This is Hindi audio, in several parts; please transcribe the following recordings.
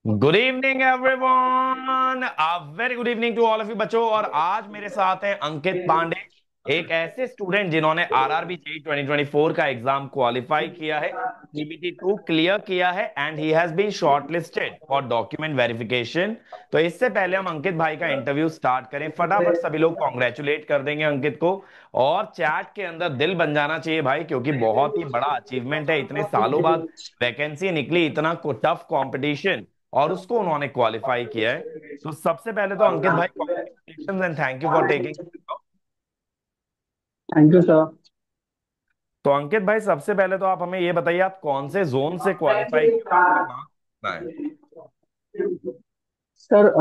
Good evening everyone, very good evening to all of you बच्चों। और आज मेरे साथ हैं अंकित पांडे, एक ऐसे स्टूडेंट जिन्होंने आरआरबी जेई 2024 का एग्जाम क्वालिफाई किया है, सीबीटी 2 क्लियर किया है and he has been shortlisted for document verification. तो इससे पहले हम अंकित भाई का इंटरव्यू स्टार्ट करें, फटाफट सभी लोग कॉन्ग्रेचुलेट कर देंगे अंकित को। और चैट के अंदर दिल बन जाना चाहिए भाई, क्योंकि बहुत ही बड़ा अचीवमेंट है, इतने सालों बाद वैकेंसी निकली, इतना टफ कंपटीशन, और उसको उन्होंने क्वालिफाई किया है। तो सबसे पहले तो अंकित भाई, congratulation and thank you for taking. Thank you sir. तो अंकित भाई, सबसे पहले तो आप हमें ये बताइए, आप कौन से जोन से क्वालिफाई किए और आपका मार्क्स कितना है। सर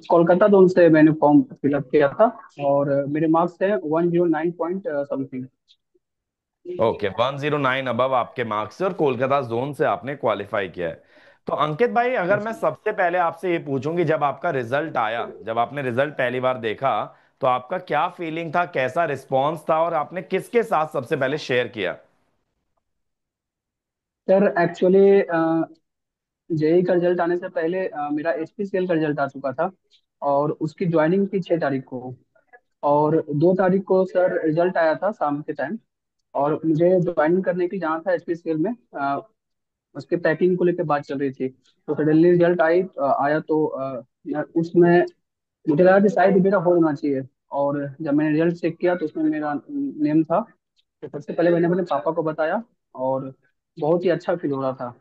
कोलकाता जोन से मैंने फॉर्म फिलअप किया था और मेरे मार्क्स हैं 109 पॉइंट समथिंग। ओके, 109 अबव आपके मार्क्स से और कोलकाता जोन से आपने क्वालिफाई किया है। तो अंकित भाई, अगर मैं सबसे पहले आपसे ये पूछूं कि जब आपका रिजल्ट आया, जब आपने रिजल्ट पहली बार देखा, तो आपका क्या फीलिंग था, कैसा रिस्पॉन्स था, और आपने किसके साथ सबसे पहले शेयर किया। सर एक्चुअली जेई का रिजल्ट आने से पहले मेरा एचपीसीएल का रिजल्ट आ चुका था और उसकी ज्वाइनिंग थी 6 तारीख को। और 2 तारीख को सर रिजल्ट आया था शाम के टाइम। और मुझे ज्वाइनिंग करने की जहाँ था एचपीसीएल में उसके पैकिंग को लेकर बात चल रही थी। तो सडनली रिजल्ट आया तो उसमें मुझे लगा कि शायद मेरा हो जाना चाहिए। और जब मैंने रिजल्ट चेक किया तो उसमें मेरा नेम था। तो सबसे पहले मैंने अपने पापा को बताया और बहुत ही अच्छा फील हो रहा था।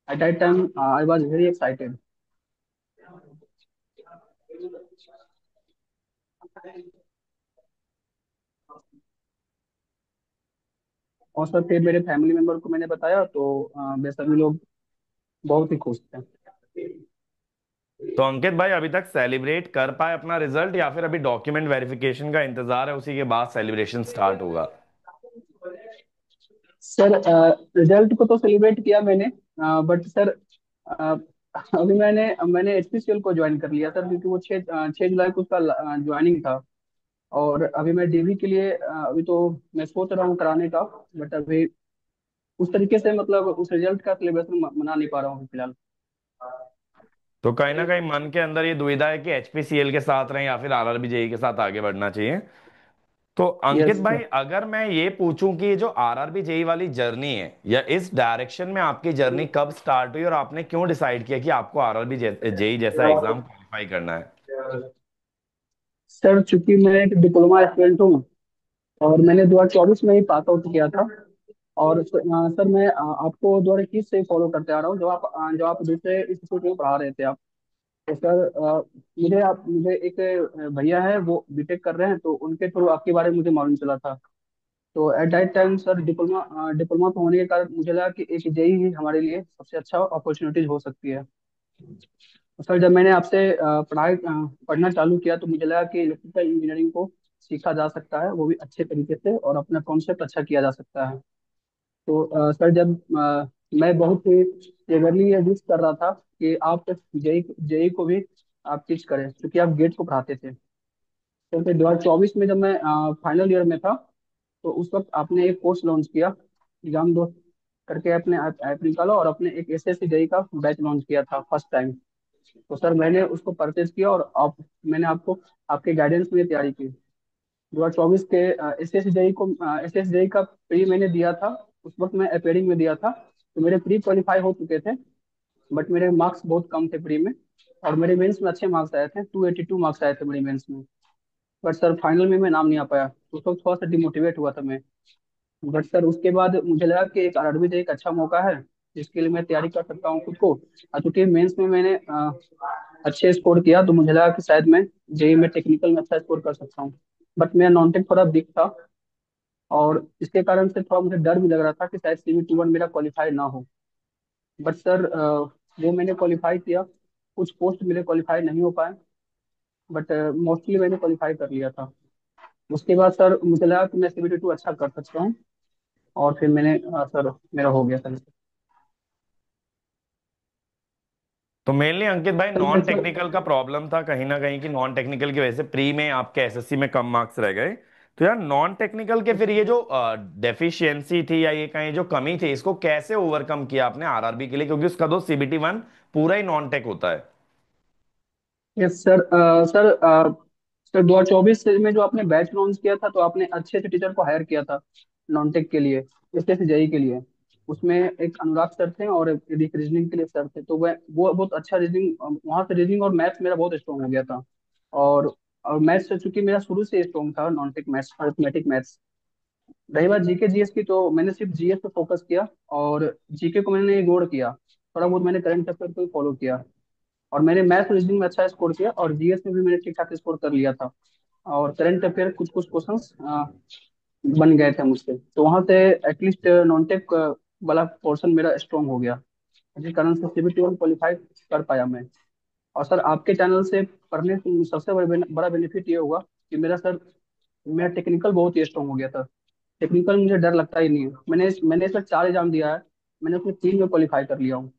At that time I was very excited. और सर फिर मेरे फैमिली मेम्बर को मैंने बताया तो वे सभी लोग बहुत ही खुश थे। तो अंकित भाई, अभी तक सेलिब्रेट कर पाए अपना रिजल्ट, या फिर अभी डॉक्यूमेंट वेरिफिकेशन का इंतजार है, उसी के बाद सेलिब्रेशन स्टार्ट होगा। सर रिजल्ट को तो सेलिब्रेट किया मैंने, बट सर अभी मैंने मैंने एचपीसीएल को ज्वाइन कर लिया सर, क्योंकि वो 6 जुलाई को उसका ज्वाइनिंग था। और अभी मैं डीवी के लिए अभी तो मैं सोच रहा हूँ कराने का। बट अभी उस तरीके से मतलब उस रिजल्ट का सेलिब्रेशन मना नहीं पा रहा हूँ फिलहाल। तो कहीं ना कहीं मन के अंदर ये दुविधा है कि एचपीसीएल के साथ रहें या फिर आरआरबी जेई के साथ आगे बढ़ना चाहिए। तो अंकित यस भाई, सर। अगर मैं ये पूछूं कि ये जो आरआरबी जेई वाली जर्नी है, या इस डायरेक्शन में आपकी जर्नी कब स्टार्ट हुई, और आपने क्यों डिसाइड किया कि आपको आरआरबी जेई जैसा एग्जाम क्वालिफाई करना है। सर चूंकि मैं एक डिप्लोमा स्टूडेंट हूँ और मैंने 2024 में ही पास आउट किया था। और सर मैं आपको 2021 से फॉलो करते आ रहा हूँ, जो आप दूसरे इंस्टीट्यूट में पढ़ा रहे थे आप। तो सर मुझे एक भैया है वो बीटेक कर रहे हैं, तो उनके थ्रू आपके बारे में मुझे मालूम चला था। तो at that time sir diploma पे होने के कारण मुझे लगा कि एक जेई ही हमारे लिए सबसे अच्छा अपॉर्चुनिटीज हो सकती है। तो सर जब मैंने आपसे पढ़ना चालू किया तो मुझे लगा कि इलेक्ट्रिकल इंजीनियरिंग को सीखा जा सकता है, वो भी अच्छे तरीके से, और अपना कॉन्सेप्ट अच्छा किया जा सकता है। तो सर जब मैं बहुत ही eagerly ये विश कर रहा था कि आप जेई जेई को भी आप टीच करें, क्योंकि आप गेट को पढ़ाते थे। तो फिर 2024 में जब मैं फाइनल ईयर में था तो उस वक्त आपने एक कोर्स लॉन्च किया, एग्जाम दो करके अपने ऐप निकाला, और अपने एक एसएससी जेई का बैच लॉन्च किया था फर्स्ट टाइम। तो सर मैंने उसको परचेज किया और आप मैंने आपको आपके गाइडेंस में तैयारी की। 2024 के एस एस जेई का प्री मैंने दिया था। उस वक्त मैं अपेयरिंग में दिया था, तो मेरे प्री क्वालिफाई हो चुके थे। बट मेरे मार्क्स बहुत कम थे प्री में, और मेरे मेंस में अच्छे मार्क्स आए थे, 282 मार्क्स आए थे मेरे मेंस में। बट सर फाइनल में मैं नाम नहीं आ पाया, तो उस वक्त थोड़ा सा डिमोटिवेट हुआ था मैं। बट सर उसके बाद मुझे लगा कि एक आरआरबी एक अच्छा मौका है जिसके लिए मैं तैयारी कर सकता हूँ खुद को। और चूंकि मेंस में मैंने अच्छे स्कोर किया तो मुझे लगा कि शायद मैं जेई में टेक्निकल में अच्छा स्कोर कर सकता हूँ। बट मेरा नॉन टेक थोड़ा वीक था, और इसके कारण से थोड़ा मुझे डर भी लग रहा था कि शायद सीबी 21 मेरा क्वालिफाई ना हो। बट सर वो मैंने क्वालिफाई किया। कुछ पोस्ट मेरे क्वालिफाई नहीं हो पाए, बट मोस्टली मैंने क्वालिफाई कर लिया था। उसके बाद सर मुझे लगा कि मैं सीबी 22 अच्छा कर सकता हूँ, और फिर सर मेरा हो गया सर। तो मेनली अंकित भाई, सर नॉन वैसे टेक्निकल का प्रॉब्लम था कहीं ना कहीं, कि नॉन टेक्निकल की वजह से प्री में आपके एसएससी में कम मार्क्स रह गए। तो यार नॉन टेक्निकल के फिर ये जो डेफिशिएंसी थी या ये कहीं जो कमी थी, इसको कैसे ओवरकम किया आपने आरआरबी के लिए, क्योंकि उसका तो सीबीटी वन पूरा ही नॉन टेक होता है। Yes sir. सर सर 2024 में जो आपने बैच लॉन्च किया था, तो आपने अच्छे से टीचर को हायर किया था नॉन टेक के लिए, स्पेशली जेई के लिए। उसमें एक अनुराग सर थे और एक रीजनिंग के लिए सर थे। तो वो बहुत अच्छा रीजनिंग, वहाँ से रीजनिंग और मैथ्स मेरा बहुत स्ट्रॉन्ग हो गया था। और और मैथ्स से, चूंकि मेरा शुरू से स्ट्रॉन्ग था non tech maths, arithmetic maths. रही बात जीके जीएस की, तो मैंने सिर्फ जीएस पे फोकस किया, और जीके को मैंने इग्नोर किया। थोड़ा बहुत मैंने करंट अफेयर को ही फॉलो किया। और मैंने मैथ रीजनिंग में अच्छा स्कोर किया, और जीएस में भी मैंने ठीक ठाक स्कोर कर लिया था। और करंट अफेयर कुछ कुछ क्वेश्चंस बन गए थे मुझसे, तो वहां से एटलीस्ट नॉनटेक वाला पोर्शन मेरा स्ट्रॉन्ग हो गया, जिस कारण से सीबीटी वन क्वालिफाई कर पाया मैं। और सर आपके चैनल से पढ़ने से मुझे सबसे बड़ा बेनिफिट ये हुआ कि मेरा सर, मेरा टेक्निकल बहुत ही स्ट्रॉन्ग हो गया था। टेक्निकल मुझे डर लगता ही नहीं है। मैंने इसमें 4 एग्जाम दिया है, मैंने उसमें 3 में क्वालिफाई कर लिया हूँ।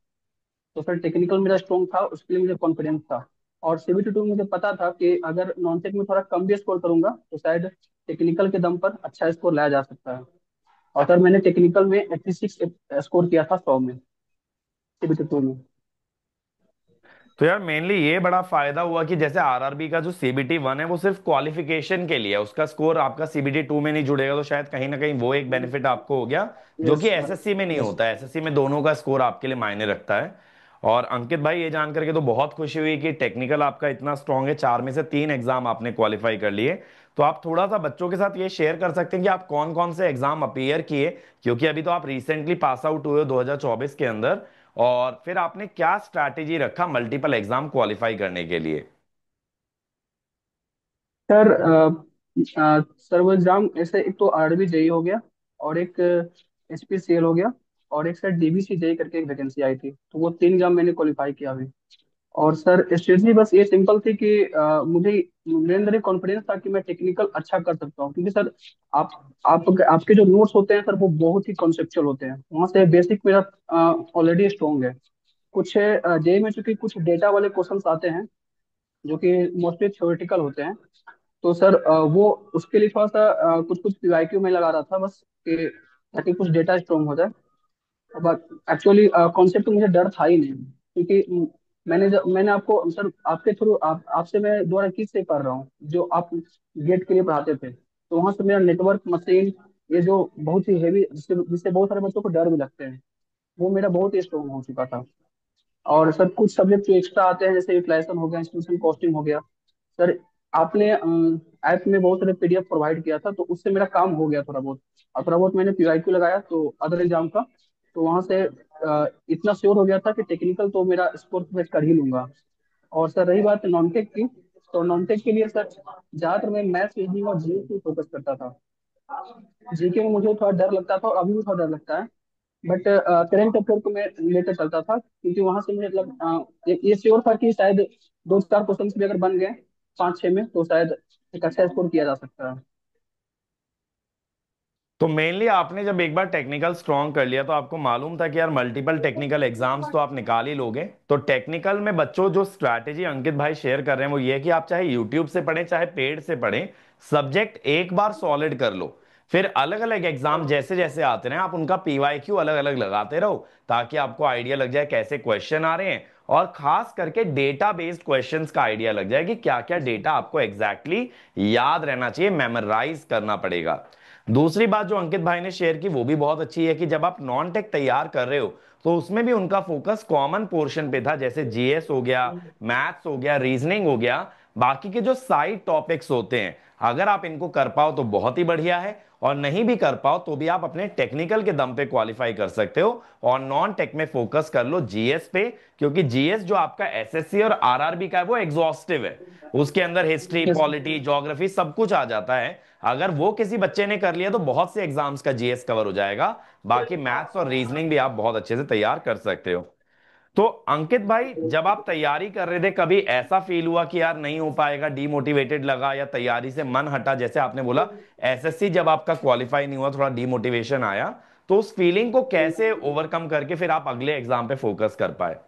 तो फिर टेक्निकल मेरा स्ट्रॉन्ग था, उसके लिए मुझे कॉन्फिडेंस था। और सीबीटी टू मुझे पता था कि अगर नॉन टेक में थोड़ा कम भी स्कोर करूंगा, तो शायद टेक्निकल के दम पर अच्छा स्कोर लाया जा सकता है। और सर मैंने टेक्निकल में 86 स्कोर किया था 100 में, सीबीटी टू में। तो यार मेनली ये बड़ा फायदा हुआ कि जैसे आरआरबी का जो सीबीटी वन है वो सिर्फ क्वालिफिकेशन के लिए है, उसका स्कोर आपका सीबीटी टू में नहीं जुड़ेगा, तो शायद कहीं ना कहीं वो एक बेनिफिट आपको हो गया, जो यस कि सर। एसएससी में नहीं यस। होता है। एसएससी में दोनों का स्कोर आपके लिए मायने रखता है। और अंकित भाई, ये जान करके तो बहुत खुशी हुई कि टेक्निकल आपका इतना स्ट्रांग है, 4 में से 3 एग्जाम आपने क्वालिफाई कर लिए। तो आप थोड़ा सा बच्चों के साथ ये शेयर कर सकते हैं कि आप कौन कौन से एग्जाम अपीयर किए, क्योंकि अभी तो आप रिसेंटली पास आउट हुए हो 2024 के अंदर। और फिर आपने क्या स्ट्रैटेजी रखा मल्टीपल एग्जाम क्वालिफाई करने के लिए। सर सर वो एग्जाम ऐसे, एक तो आरआरबी जेई हो गया, और एक एचपीसीएल हो गया, और एक सर डीबीसी जेई करके एक वैकेंसी आई थी। तो वो 3 एग्जाम मैंने क्वालिफाई किया अभी। और सर स्ट्रेटजी बस ये सिंपल थी कि मुझे, मेरे अंदर एक कॉन्फिडेंस था कि मैं टेक्निकल अच्छा कर सकता हूँ, क्योंकि सर आप आपके जो नोट्स होते हैं सर, वो बहुत ही कॉन्सेप्चुअल होते हैं। वहाँ से बेसिक मेरा ऑलरेडी स्ट्रॉन्ग है। कुछ जेई में चूंकि कुछ डेटा वाले क्वेश्चंस आते हैं, जो कि मोस्टली थ्योरेटिकल होते हैं। तो सर वो उसके लिए थोड़ा सा कुछ कुछ पीवाईक्यू में लगा रहा था बस, कि ताकि कुछ डेटा स्ट्रॉन्ग हो जाए। बट एक्चुअली कॉन्सेप्ट मुझे डर था ही नहीं, क्योंकि मैंने आपको सर, आपके थ्रू आपसे मैं 2021 से पढ़ रहा हूँ, जो आप गेट के लिए पढ़ाते थे। तो वहां से मेरा नेटवर्क मशीन, ये जो बहुत ही हैवी, जिससे जिससे बहुत सारे बच्चों को डर भी लगते हैं, वो मेरा बहुत ही स्ट्रॉन्ग हो चुका था। और सर कुछ सब्जेक्ट जो एक्स्ट्रा आते हैं, जैसे यूटिलाइजेशन हो गया, इंस्टीट्यूशन कॉस्टिंग हो गया, सर आपने ऐप में बहुत सारे पीडीएफ प्रोवाइड किया था, तो उससे मेरा काम हो गया थोड़ा बहुत। और थोड़ा बहुत मैंने पीवाईक्यू लगाया तो अदर एग्जाम का, तो वहां से इतना श्योर हो गया था कि टेक्निकल तो मेरा स्कोर मैं कर ही लूंगा। और सर रही बात नॉनटेक की, तो नॉनटेक के लिए सर ज्यादातर मैं मैथ्स, रीजनिंग और जीएस पे फोकस करता था। जीके में मुझे थोड़ा डर लगता था, और अभी भी थोड़ा डर लगता है। बट करंट अफेयर को मैं लेकर चलता था, क्योंकि वहां से मुझे मतलब ये श्योर था कि शायद 2-4 क्वेश्चन भी अगर बन गए 5-6 में, तो शायद एक अच्छा स्कोर किया जा सकता है। तो मेनली आपने जब एक बार टेक्निकल स्ट्रांग कर लिया, तो आपको मालूम था कि यार मल्टीपल टेक्निकल एग्जाम्स तो आप निकाल ही लोगे। तो टेक्निकल में बच्चों जो स्ट्रैटेजी अंकित भाई शेयर कर रहे हैं वो ये है कि आप चाहे यूट्यूब से पढ़ें चाहे पेड से पढ़ें, सब्जेक्ट एक बार सॉलिड कर लो, फिर अलग अलग एग्जाम जैसे जैसे आते रहे आप उनका पीवाईक्यू अलग अलग लगाते रहो, ताकि आपको आइडिया लग जाए कैसे क्वेश्चन आ रहे हैं, और खास करके डेटा बेस्ड क्वेश्चंस का आइडिया लग जाए कि क्या क्या डेटा आपको एग्जैक्टली याद रहना चाहिए, मेमोराइज करना पड़ेगा। दूसरी बात जो अंकित भाई ने शेयर की वो भी बहुत अच्छी है कि जब आप नॉन टेक तैयार कर रहे हो, तो उसमें भी उनका फोकस कॉमन पोर्शन पे था, जैसे जीएस हो गया, मैथ्स हो गया, रीजनिंग हो गया। बाकी के जो साइड टॉपिक्स होते हैं, अगर आप इनको कर पाओ तो बहुत ही बढ़िया है, और नहीं भी कर पाओ तो भी आप अपने टेक्निकल के दम पे क्वालिफाई कर सकते हो। और नॉन टेक में फोकस कर लो जीएस पे, क्योंकि जीएस जो आपका एसएससी और आरआरबी का है वो एग्जॉस्टिव है। उसके अंदर हिस्ट्री, यस। पॉलिटी, ज्योग्राफी सब कुछ आ जाता है। अगर वो किसी बच्चे ने कर लिया तो बहुत से एग्जाम्स का जीएस कवर हो जाएगा। बाकी मैथ्स और रीजनिंग भी आप बहुत अच्छे से तैयार कर सकते हो। तो अंकित भाई, जब आप तैयारी कर रहे थे, कभी ऐसा फील हुआ कि यार नहीं हो पाएगा, डीमोटिवेटेड लगा, या तैयारी से मन हटा, जैसे आपने बोला एसएससी जब आपका क्वालिफाई नहीं हुआ थोड़ा डीमोटिवेशन आया, तो उस फीलिंग को कैसे ओवरकम करके फिर आप अगले एग्जाम पे फोकस कर पाए।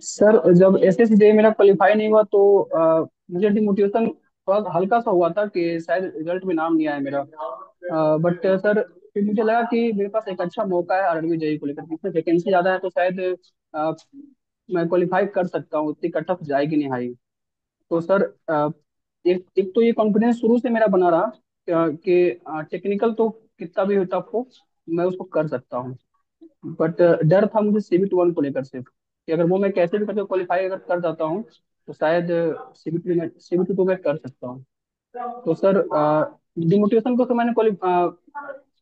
सर जब एसएससी जेईई मेरा क्वालिफाई नहीं हुआ, तो मुझे डिमोटिवेशन थोड़ा हल्का सा हुआ था कि शायद रिजल्ट में नाम नहीं आया मेरा। बट सर फिर मुझे लगा कि मेरे पास एक अच्छा मौका है आरआरबी जेई को लेकर, इसमें वैकेंसी ज्यादा है तो शायद अ, मैं क्वालिफाई कर सकता हूँ, उतनी कट ऑफ जाएगी नहीं हाई। तो सर एक एक तो ये कॉन्फिडेंस शुरू से मेरा बना रहा कि टेक्निकल तो कितना भी टफ हो मैं उसको कर सकता हूँ। बट डर था मुझे CBT 1 को लेकर सिर्फ, कि अगर वो मैं कैसे भी करके क्वालिफाई अगर कर जाता हूँ तो शायद CBT 2 में कर सकता हूँ। तो सर डिमोटिवेशन को तो मैंने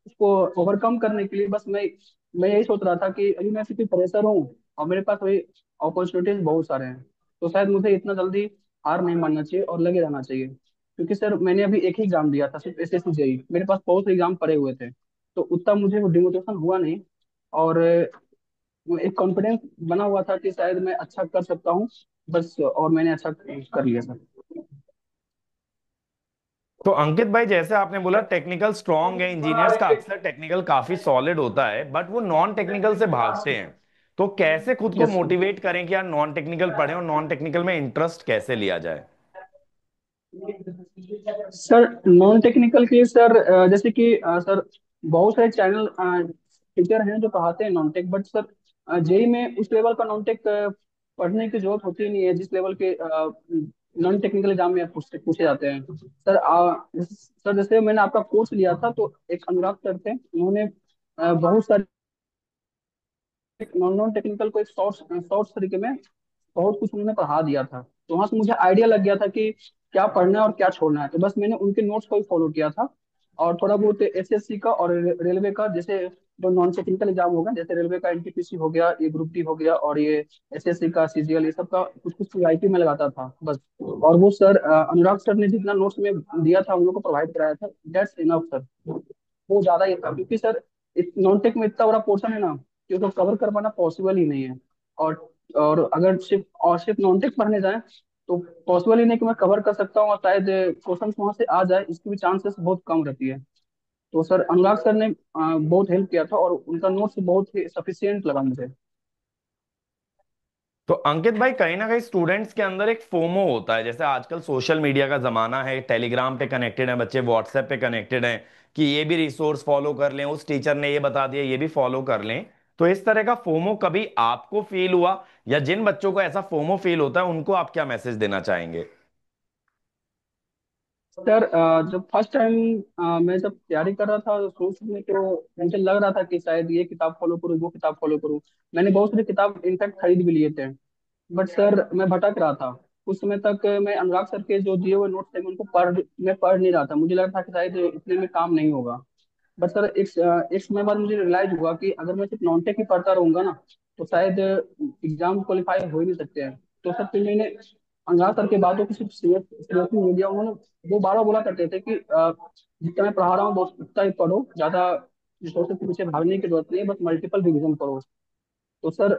उसको ओवरकम करने के लिए बस मैं यही सोच रहा था कि अभी मैं सिर्फ प्रेशर हूँ और मेरे पास वही अपॉर्चुनिटीज बहुत सारे हैं। तो शायद मुझे इतना जल्दी हार नहीं मानना चाहिए और लगे रहना चाहिए, क्योंकि सर मैंने अभी एक ही एग्जाम दिया था सिर्फ SSC जेई, मेरे पास बहुत से एग्जाम पड़े हुए थे। तो उतना मुझे वो डिमोटिवेशन हुआ नहीं, और वो एक कॉन्फिडेंस बना हुआ था कि शायद मैं अच्छा कर सकता हूँ बस, और मैंने अच्छा कर लिया सर। तो अंकित भाई, जैसे आपने बोला टेक्निकल स्ट्रांग है, इंजीनियर्स का अक्सर टेक्निकल काफी सॉलिड होता है, बट वो नॉन टेक्निकल से भागते हैं। तो कैसे खुद को यस। मोटिवेट करें कि यार नॉन टेक्निकल पढ़ें, और नॉन टेक्निकल में इंटरेस्ट कैसे लिया जाए? सर नॉन टेक्निकल के लिए सर जैसे कि सर बहुत सारे चैनल टीचर हैं जो पढ़ाते हैं non tech, but sir JE में उस लेवल का नॉन टेक पढ़ने की जरूरत होती ही नहीं है जिस लेवल के नॉन टेक्निकल एग्जाम में पूछे पूछे जाते हैं। सर सर जैसे मैंने आपका कोर्स लिया था तो एक अनुराग सर थे, उन्होंने बहुत सारे नॉन नॉन टेक्निकल को एक शॉर्ट शॉर्ट तरीके में बहुत कुछ उन्होंने पढ़ा दिया था। तो वहां से मुझे आइडिया लग गया था कि क्या पढ़ना है और क्या छोड़ना है, तो बस मैंने उनके नोट्स को ही फॉलो किया था। और थोड़ा बहुत SSC का और रेलवे का, जैसे जो नॉन टेक्निकल एग्जाम होगा, जैसे रेलवे का NTPC हो गया, ये ग्रुप डी हो गया, और ये SSC का CGL, ये सब का कुछ कुछ IIT में लगाता था बस। और वो सर अनुराग सर ने जितना नोट्स में दिया था हम लोग को प्रोवाइड कराया था, दैट्स इनफ सर। वो ज्यादा ही था, क्योंकि सर नॉन टेक में इतना बड़ा पोर्शन है ना कि उसको कवर कर पाना पॉसिबल ही नहीं है। और अगर सिर्फ नॉन टेक पढ़ने जाए तो पॉसिबल ही नहीं कि मैं कवर कर सकता हूँ, और शायद क्वेश्चन वहां से आ जाए इसकी भी चांसेस बहुत कम रहती है। तो सर अनुराग सर ने बहुत हेल्प किया था, और उनका नोट्स बहुत ही सफिशियंट लगा मुझे। तो अंकित भाई, कहीं ना कहीं स्टूडेंट्स के अंदर एक फोमो होता है। जैसे आजकल सोशल मीडिया का जमाना है, टेलीग्राम पे कनेक्टेड है बच्चे, व्हाट्सएप पे कनेक्टेड हैं कि ये भी रिसोर्स फॉलो कर लें, उस टीचर ने ये बता दिया ये भी फॉलो कर लें। तो इस तरह का फोमो कभी आपको फील हुआ, या जिन बच्चों को ऐसा फोमो फील होता है उनको आप क्या मैसेज देना चाहेंगे? सर जब फर्स्ट टाइम मैं जब तैयारी कर रहा था तो सोच में तो मुझे लग रहा था कि शायद ये किताब फॉलो करूँ, वो किताब फॉलो करूँ। मैंने बहुत सारी किताब इनफैक्ट खरीद भी लिए थे। बट सर मैं भटक रहा था। कुछ समय तक मैं अनुराग सर के जो दिए हुए नोट्स थे मैं उनको मैं पढ़ नहीं रहा था, मुझे लग रहा था कि शायद इतने में काम नहीं होगा। बट सर एक समय बाद मुझे रियलाइज हुआ कि अगर मैं सिर्फ नॉन टेक ही पढ़ता रहूंगा ना तो शायद एग्जाम क्वालिफाई हो ही नहीं सकते हैं। तो सर फिर मैंने अनुराग सर की बातों को सिर्फ सीरियसली नहीं लिया। उन्होंने वो बारह बोला करते थे कि जितना मैं पढ़ा रहा हूँ बस उतना ही पढ़ो, ज्यादा रिसोर्सेज के पीछे भागने की जरूरत नहीं है, बस मल्टीपल रिवीजन करो। तो सर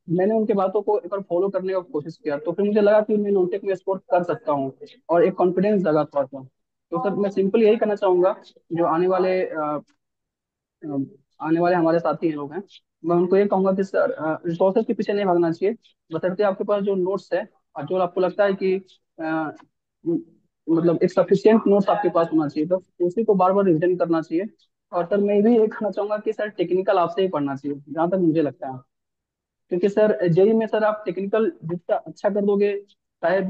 मैंने उनके बातों को एक बार फॉलो करने की कोशिश किया, तो फिर मुझे लगा कि मैं नोटेक में स्कोर कर सकता हूँ, और एक कॉन्फिडेंस जगा थोड़ा सा। तो सर मैं सिंपल यही कहना चाहूंगा, जो आने वाले हमारे साथी हैं लोग हैं, मैं उनको ये कहूंगा कि सर रिसोर्सेज के पीछे नहीं भागना चाहिए। बशर्ते आपके पास जो नोट्स है और जो आपको लगता है कि मतलब एक सफिशियंट नोट्स आपके पास होना चाहिए, तो उसी को बार बार रिविजन करना चाहिए। और सर मैं भी ये कहना चाहूंगा कि सर टेक्निकल आपसे ही पढ़ना चाहिए जहाँ तक मुझे लगता है, क्योंकि सर जेई में सर आप टेक्निकल जितना अच्छा कर दोगे, शायद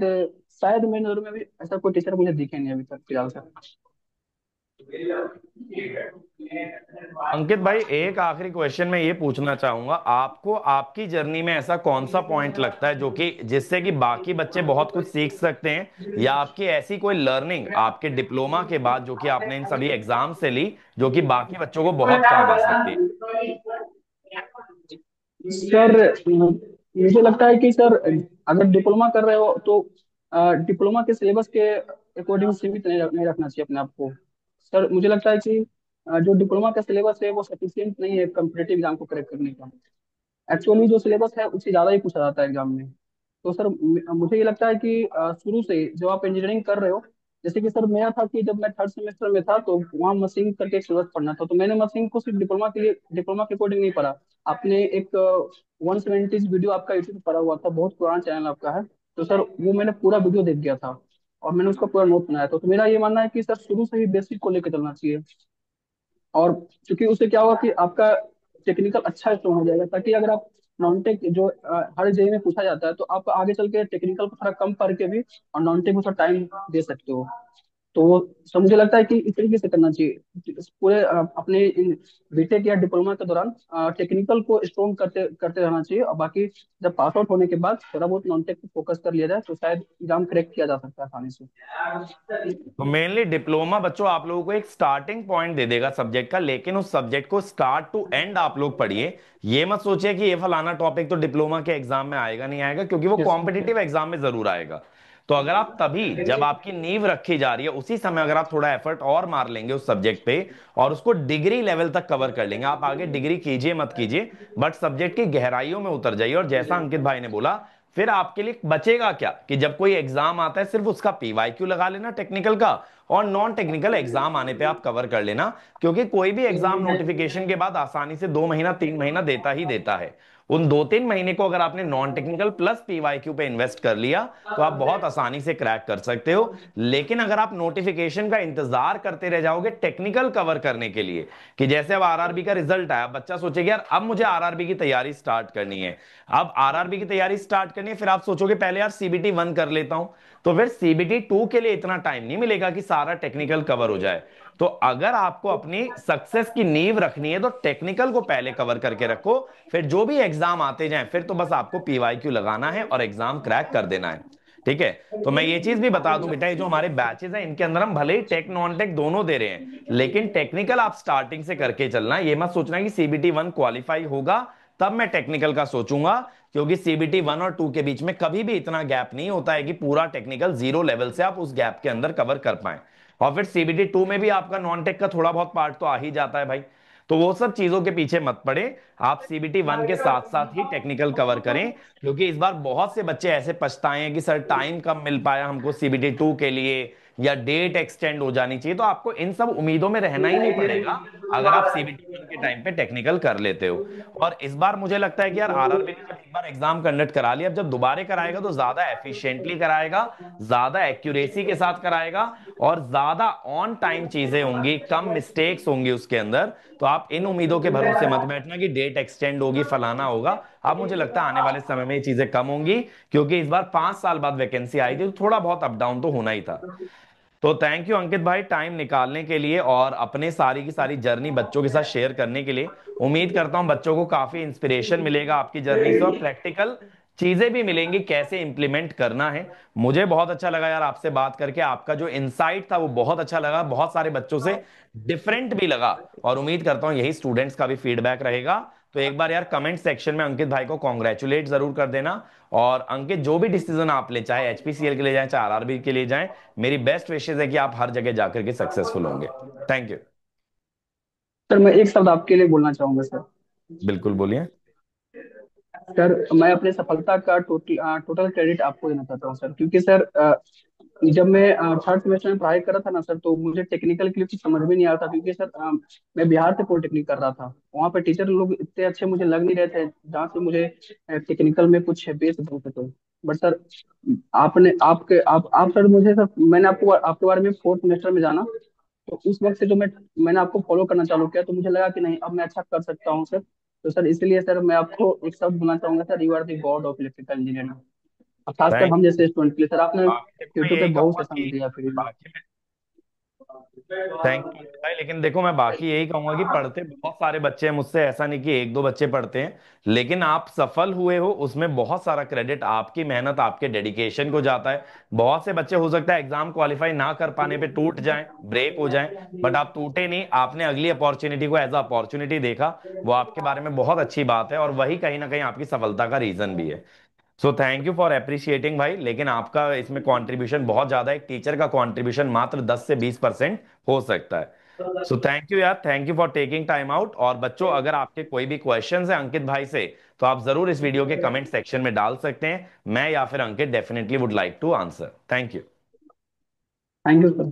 शायद मेरी नजर में भी ऐसा कोई टीचर मुझे दिखे नहीं अभी तक फिलहाल सर। अंकित भाई, एक आखिरी क्वेश्चन मैं ये पूछना चाहूंगा आपको, आपकी जर्नी में ऐसा कौन सा पॉइंट लगता है जो कि जिससे कि बाकी बच्चे बहुत कुछ सीख सकते हैं, या आपकी ऐसी कोई लर्निंग आपके डिप्लोमा के बाद जो कि आपने इन सभी एग्जाम से ली, जो कि बाकी बच्चों को बहुत काम आ सकती है? सर मुझे लगता है कि सर अगर डिप्लोमा कर रहे हो तो डिप्लोमा के सिलेबस के अकॉर्डिंग सीमित नहीं रखना चाहिए अपने आप को। सर मुझे लगता है कि जो डिप्लोमा का सिलेबस है वो सफिशियंट नहीं है कम्पिटेटिव एग्जाम को क्रैक करने का। एक्चुअली जो सिलेबस है उससे ज्यादा ही पूछा जाता है एग्जाम में। तो सर मुझे ये लगता है कि शुरू से जब आप इंजीनियरिंग कर रहे हो, जैसे कि सर मेरा था कि जब मैं थर्ड सेमेस्टर में था तो वहाँ मशीन करके एक सिलेबस पढ़ना था, तो मैंने मशीन को सिर्फ डिप्लोमा के अकॉर्डिंग नहीं पढ़ा। आपने एक 170 वीडियो आपका यूट्यूब पर पड़ा हुआ था, बहुत पुराना चैनल आपका है, तो सर वो मैंने पूरा वीडियो देख गया था। और मैंने उसका पूरा नोट बनाया था। तो मेरा ये मानना है कि सर शुरू से ही बेसिक को लेकर चलना चाहिए। और क्योंकि उससे क्या होगा कि आपका टेक्निकल अच्छा स्ट्रॉन्ग हो जाएगा, ताकि अगर आप नॉन टेक जो हर जेई में पूछा जाता है, तो आप आगे चल के टेक्निकल को थोड़ा कम करके भी और नॉन टेक में थोड़ा टाइम दे सकते हो। तो वो सब मुझे लगता है कि इस तरीके से करना चाहिए पूरे अपने बीटेक या डिप्लोमा के दौरान। टेक्निकल को स्ट्रॉन्ग करते करते रहना चाहिए, और बाकी जब पास आउट होने के बाद थोड़ा बहुत नॉन टेक पे फोकस कर लिया जाए तो शायद एग्जाम क्रैक किया जा सकता है आसानी से। तो मेनली डिप्लोमा बच्चों आप लोगों को एक स्टार्टिंग पॉइंट दे देगा सब्जेक्ट का, लेकिन उस सब्जेक्ट को स्टार्ट टू एंड आप लोग पढ़िए। ये मत सोचिए कि ये फलाना टॉपिक तो डिप्लोमा के एग्जाम में आएगा नहीं आएगा, क्योंकि वो यस। कॉम्पिटिटिव एग्जाम में जरूर आएगा। तो अगर आप तभी जब आपकी नींव रखी जा रही है उसी समय अगर आप थोड़ा एफर्ट और मार लेंगे उस सब्जेक्ट पे और उसको डिग्री लेवल तक कवर कर लेंगे, आप आगे डिग्री कीजिए मत कीजिए, बट सब्जेक्ट की गहराइयों में उतर जाइए। और जैसा अंकित भाई ने बोला, फिर आपके लिए बचेगा क्या कि जब कोई एग्जाम आता है सिर्फ उसका पीवाईक्यू लगा लेना टेक्निकल का, और नॉन टेक्निकल एग्जाम आने पे आप कवर कर लेना। क्योंकि कोई भी एग्जाम नोटिफिकेशन के बाद आसानी से 2 महीना 3 महीना देता ही देता है। उन 2-3 महीने को अगर आपने नॉन टेक्निकल प्लस पीवाईक्यू पे इन्वेस्ट कर लिया तो आप बहुत आसानी से क्रैक कर सकते हो। लेकिन अगर आप नोटिफिकेशन का इंतजार करते रह जाओगे टेक्निकल कवर करने के लिए, कि जैसे अब आरआरबी का रिजल्ट आया, बच्चा सोचेगा यार अब मुझे आरआरबी की तैयारी स्टार्ट करनी है। अब आरआरबी की तैयारी स्टार्ट करनी है, फिर आप सोचोगे पहले यार सीबीटी 1 कर लेता हूं। तो फिर सीबीटी 2 के लिए इतना टाइम नहीं मिलेगा कि सारा टेक्निकल कवर हो जाए। तो अगर आपको अपनी सक्सेस की नींव रखनी है तो टेक्निकल को पहले कवर करके रखो, फिर जो भी एग्जाम आते जाएं फिर तो बस आपको पीवाईक्यू लगाना है और एग्जाम क्रैक कर देना है। ठीक है। तो मैं ये चीज भी बता दूं बेटा, ये जो हमारे बैचेस हैं इनके अंदर हम भले ही टेक नॉन टेक दोनों दे रहे हैं, लेकिन टेक्निकल आप स्टार्टिंग से करके चलना। ये मत सोचना कि सीबीटी 1 क्वालिफाई होगा तब मैं टेक्निकल का सोचूंगा, क्योंकि सीबीटी 1 और 2 के बीच में कभी भी इतना गैप नहीं होता है कि पूरा टेक्निकल जीरो लेवल से आप उस गैप के अंदर कवर कर पाए। और फिर सीबीटी 2 में भी आपका नॉन टेक का थोड़ा बहुत पार्ट तो आ ही जाता है भाई। तो वो सब चीजों के पीछे मत पड़े, आप सीबीटी 1 के साथ साथ ही टेक्निकल कवर करें। क्योंकि इस बार बहुत से बच्चे ऐसे पछताए हैं कि सर टाइम कम मिल पाया हमको सीबीटी 2 के लिए, या डेट एक्सटेंड हो जानी चाहिए। तो आपको इन सब उम्मीदों में रहना ही नहीं पड़ेगा अगर आप सीबीटी 1 के टाइम पे टेक्निकल कर लेते हो। और इस बार मुझे लगता है कि यार आरआरबी ने जब एक बार एग्जाम कंडक्ट करा लिया, अब जब दोबारा कराएगा तो ज्यादा एफिशिएंटली कराएगा, ज्यादा एक्यूरेसी के साथ कराएगा, और ज्यादा ऑन टाइम चीजें होंगी, कम मिस्टेक्स होंगी उसके अंदर। तो आप इन उम्मीदों के भरोसे मत बैठना कि डेट एक्सटेंड होगी फलाना होगा। अब मुझे लगता है आने वाले समय में ये चीजें कम होंगी, क्योंकि इस बार 5 साल बाद वैकेंसी आई थी तो थोड़ा बहुत अप डाउन तो होना ही था। तो थैंक यू अंकित भाई टाइम निकालने के लिए और अपने सारी की सारी जर्नी बच्चों के साथ शेयर करने के लिए। उम्मीद करता हूं बच्चों को काफी इंस्पिरेशन मिलेगा आपकी जर्नी से, और प्रैक्टिकल चीजें भी मिलेंगी कैसे इंप्लीमेंट करना है। मुझे बहुत अच्छा लगा यार आपसे बात करके, आपका जो इनसाइट था वो बहुत अच्छा लगा, बहुत सारे बच्चों से डिफरेंट भी लगा। और उम्मीद करता हूं यही स्टूडेंट्स का भी फीडबैक रहेगा। तो एक बार यार कमेंट सेक्शन में अंकित भाई को कॉन्ग्रेचुलेट जरूर कर देना। और अंकित जो भी डिसीजन आप ले, चाहे एचपीसीएल के लिए जाएं चाहे आरआरबी के लिए जाएं, मेरी बेस्ट विशेज है कि आप हर जगह जाकर के सक्सेसफुल होंगे। Thank you. सर मैं एक शब्द आपके लिए बोलना चाहूंगा सर। बिल्कुल बोलिए। सर मैं अपने सफलता का टोटल क्रेडिट आपको देना चाहता हूँ सर, क्योंकि सर जब मैं थर्ड सेमेस्टर में पढ़ाई कर रहा था ना सर, तो मुझे टेक्निकल के लिए कुछ समझ में नहीं आ रहा था, क्योंकि सर मैं बिहार से पॉलिटेक्निक कर रहा था। वहाँ पे टीचर लोग इतने अच्छे मुझे लग नहीं रहे थे जहाँ से मुझे टेक्निकल में कुछ बेस बन सके। बट सर आपने आपके आप सर मुझे सर, मैंने आपको आपके बारे में फोर्थ सेमेस्टर में जाना, तो उस वक्त से जो मैंने आपको फॉलो करना चालू किया, तो मुझे लगा कि नहीं अब मैं अच्छा कर सकता हूँ सर। तो सर इसलिए सर मैं आपको एक शब्द बोलना चाहूंगा sir, you are the god of electrical engineering. और खासकर थैंक हम जैसे स्टूडेंट के लिए सर, आपने बाकी देखो मैं यूट्यूब पे यही बहुत कहूंगा सेशन कि दिया फ्री में। बाकी थैंक यू भाई, लेकिन देखो मैं बाकी यही कहूंगा कि पढ़ते बहुत सारे बच्चे हैं मुझसे, ऐसा नहीं कि एक दो बच्चे पढ़ते हैं, लेकिन आप सफल हुए हो उसमें बहुत सारा क्रेडिट आपकी मेहनत आपके डेडिकेशन को जाता है। बहुत से बच्चे हो सकता है एग्जाम क्वालिफाई ना कर पाने पे टूट जाएं, ब्रेक हो जाएं, बट आप टूटे नहीं, आपने अगली अपॉर्चुनिटी को एज अ अपॉर्चुनिटी देखा। वो आपके बारे में बहुत अच्छी बात है, और वही कहीं ना कहीं आपकी सफलता का रीजन भी है। So thank you for appreciating भाई, लेकिन आपका इसमें कंट्रीब्यूशन बहुत ज्यादा है, एक टीचर का कंट्रीब्यूशन मात्र 10 से 20% हो सकता है। सो थैंक यू यार, thank you for taking time out. और बच्चों अगर आपके कोई भी क्वेश्चंस हैं अंकित भाई से, तो आप जरूर इस वीडियो के कमेंट सेक्शन में डाल सकते हैं, मैं या फिर Ankit definitely would like to answer. Thank you. Thank you sir.